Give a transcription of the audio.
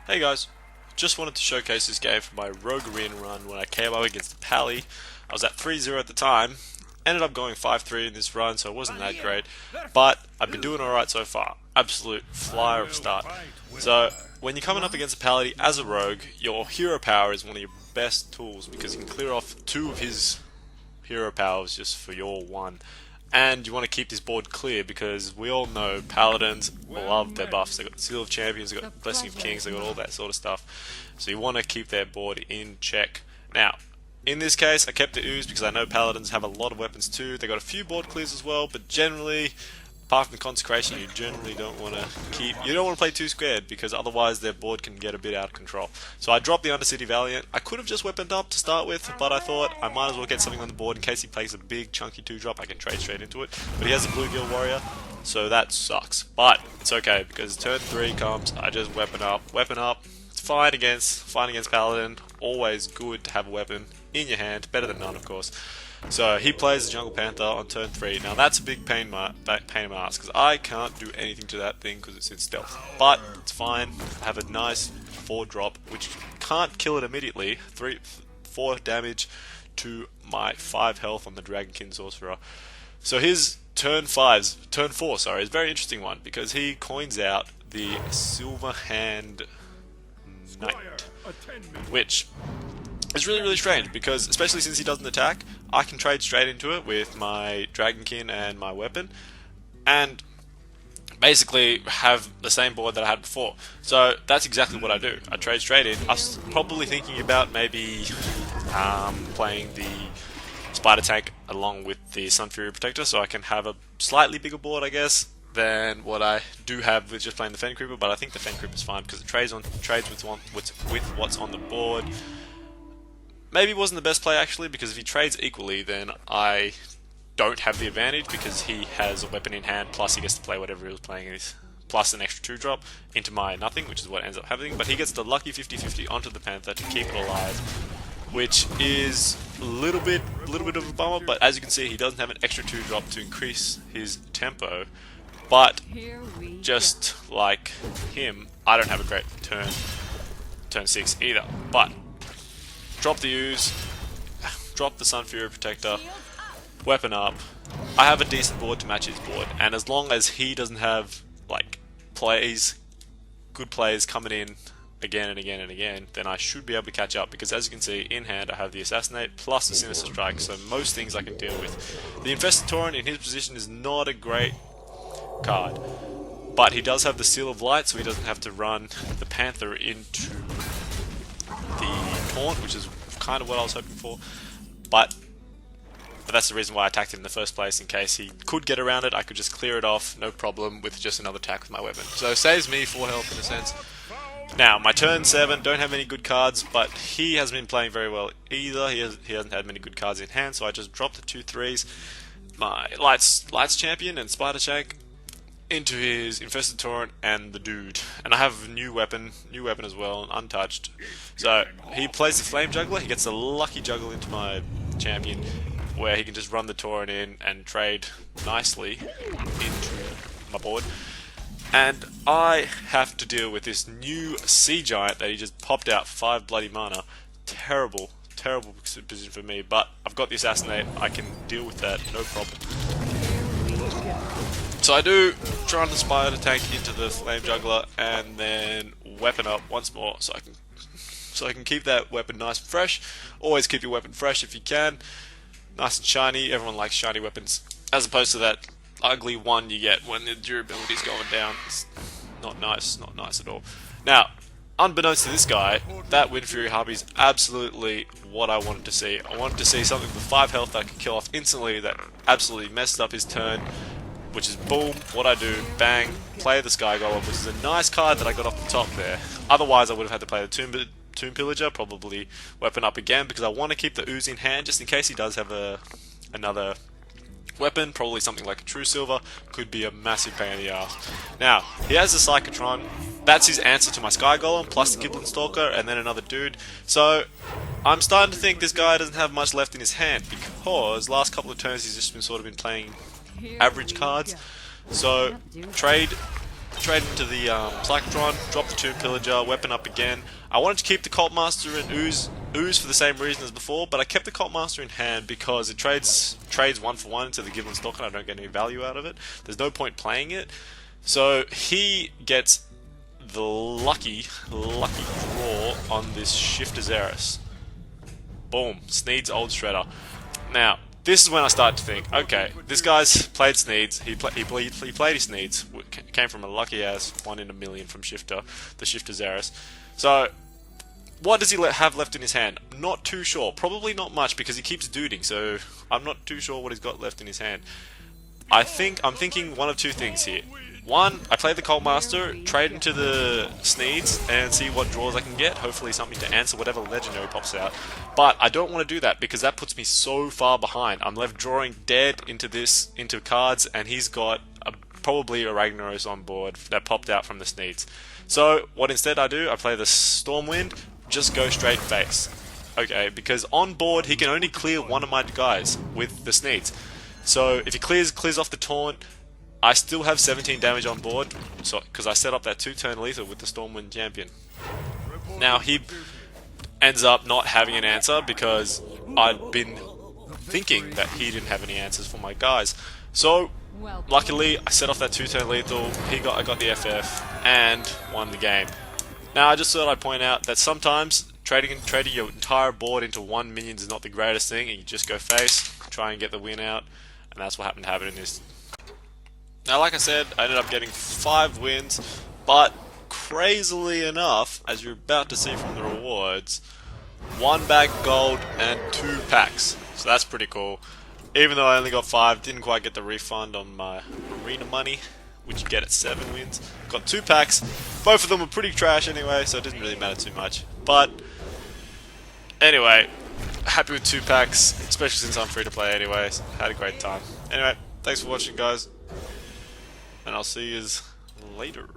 Hey guys, just wanted to showcase this game for my Rogue Arena run when I came up against the Pally. I was at 3-0 at the time, ended up going 5-3 in this run, so it wasn't that great, but I've been doing alright so far. Absolute flyer of start. So, when you're coming up against a Paladin as a Rogue, your hero power is one of your best tools because you can clear off two of his hero powers just for your one. And you want to keep this board clear because we all know Paladins love their buffs. They've got Seal of Champions, they've got Blessing of Kings, they've got all that sort of stuff. So you want to keep their board in check. Now, in this case, I kept the Ooze because I know Paladins have a lot of weapons too. They got a few board clears as well, but generally, apart from Consecration, you generally don't want to play too scared because otherwise their board can get a bit out of control. So I dropped the Undercity Valiant. I could have just weaponed up to start with, but I thought I might as well get something on the board in case he plays a big chunky 2-drop. I can trade straight into it. But he has a Bluegill Warrior, so that sucks. But it's okay because turn 3 comes, I just weapon up. It's fine against Paladin. Always good to have a weapon in your hand, better than none of course. So he plays the Jungle Panther on turn 3. Now that's a big pain in my ass because I can't do anything to that thing because it's in stealth. But it's fine. I have a nice 4-drop which can't kill it immediately. 4 damage to my 5 health on the Dragonkin Sorcerer. So his turn 4 is a very interesting one because he coins out the Silver Hand Knight, which it's really strange because, especially since he doesn't attack, I can trade straight into it with my Dragonkin and my weapon, and basically have the same board that I had before. So that's exactly what I do. I trade straight in. I was probably thinking about maybe playing the Spider Tank along with the Sun Fury Protector, so I can have a slightly bigger board, I guess, than what I do have with just playing the Fen Creeper. But I think the Fen Creeper is fine because it trades with what's on the board. Maybe it wasn't the best play actually, because if he trades equally then I don't have the advantage because he has a weapon in hand plus he gets to play whatever he was playing plus an extra 2-drop into my nothing, which is what ends up happening. But he gets the lucky 50-50 onto the Panther to keep it alive, which is a little bit of a bummer, but as you can see he doesn't have an extra 2-drop to increase his tempo. But just like him, I don't have a great turn 6 either. But drop the Ooze, drop the Sun Fury Protector, weapon up. I have a decent board to match his board, and as long as he doesn't have like good plays coming in again and again and again, then I should be able to catch up because as you can see in hand I have the Assassinate plus the Sinister Strike, so most things I can deal with. The Infested Tauren in his position is not a great card, but he does have the Seal of Light, so he doesn't have to run the Panther into the Taunt, which is kind of what I was hoping for, but that's the reason why I attacked him in the first place. In case he could get around it, I could just clear it off, no problem, with just another attack with my weapon. So it saves me 4 health in a sense. Now, my turn 7, don't have any good cards, but he hasn't been playing very well either. He hasn't had many good cards in hand, so I just dropped the 2 3s, my Lights Champion and Spider Shank, into his Infested Tauren and the dude. And I have a new weapon as well, untouched. So he plays the Flame Juggler, he gets a lucky juggle into my champion, where he can just run the Tauren in and trade nicely into my board. And I have to deal with this new Sea Giant that he just popped out for 5 bloody mana. Terrible position for me, but I've got the Assassinate, I can deal with that, no problem. So I do try to Spider Tank into the Flame Juggler and then weapon up once more so I can keep that weapon nice and fresh. Always keep your weapon fresh if you can. Nice and shiny, everyone likes shiny weapons, as opposed to that ugly one you get when the durability's going down. It's not nice at all. Now, unbeknownst to this guy, that Wind Fury Harpy is absolutely what I wanted to see. I wanted to see something with 5 health that I could kill off instantly that absolutely messed up his turn, which is boom, what I do, bang, play the Sky Golem, which is a nice card that I got off the top there. Otherwise I would have had to play the Tomb Pillager, probably weapon up again, because I want to keep the Ooze in hand just in case he does have another weapon, probably something like a True Silver, could be a massive pain in the ass. Now, he has the Psychotron, that's his answer to my Sky Golem, plus the Giblin Stalker, and then another dude. So, I'm starting to think this guy doesn't have much left in his hand, because last couple of turns he's just been playing average cards. So, trade trade into the Plactron, drop the Tomb Pillager, weapon up again. I wanted to keep the Cult Master and Ooze for the same reason as before, but I kept the Cult Master in hand because it trades 1-for-1 into the Given Stock and I don't get any value out of it. There's no point playing it. So he gets the lucky draw on this Shifter Xeris. Boom, Sneed's Old Shredder. Now, this is when I started to think, okay, this guy's played Sneeds, he played his Sneeds, came from a lucky ass 1 in a million from the Shifter Xeris. So, what does he have left in his hand? Not too sure. Probably not much because he keeps duding, so I'm not too sure what he's got left in his hand. I'm thinking one of two things here. One, I play the Cult Master, trade into the Sneeds, and see what draws I can get. Hopefully something to answer whatever legendary pops out. But I don't want to do that because that puts me so far behind. I'm left drawing dead into cards, and he's got probably a Ragnaros on board that popped out from the Sneeds. So what instead I do, I play the Stormwind, just go straight face. Okay, because on board he can only clear one of my guys with the Sneeds. So if he clears off the Taunt, I still have 17 damage on board, so because I set up that 2-turn lethal with the Stormwind champion. Now he ends up not having an answer because I'd been thinking that he didn't have any answers for my guys. So luckily I set off that 2-turn lethal, I got the FF and won the game. Now I just thought I'd point out that sometimes trading your entire board into 1 minion is not the greatest thing, and you just go face, try and get the win out, and that's what happened to happen in this. Now, like I said, I ended up getting 5 wins, but crazily enough, as you're about to see from the rewards, 1 bag gold and 2 packs. So that's pretty cool. Even though I only got 5, didn't quite get the refund on my arena money, which you get at 7 wins. Got 2 packs. Both of them were pretty trash anyway, so it didn't really matter too much. But anyway, happy with 2 packs, especially since I'm free to play anyway. So had a great time. Anyway, thanks for watching, guys. And I'll see you later.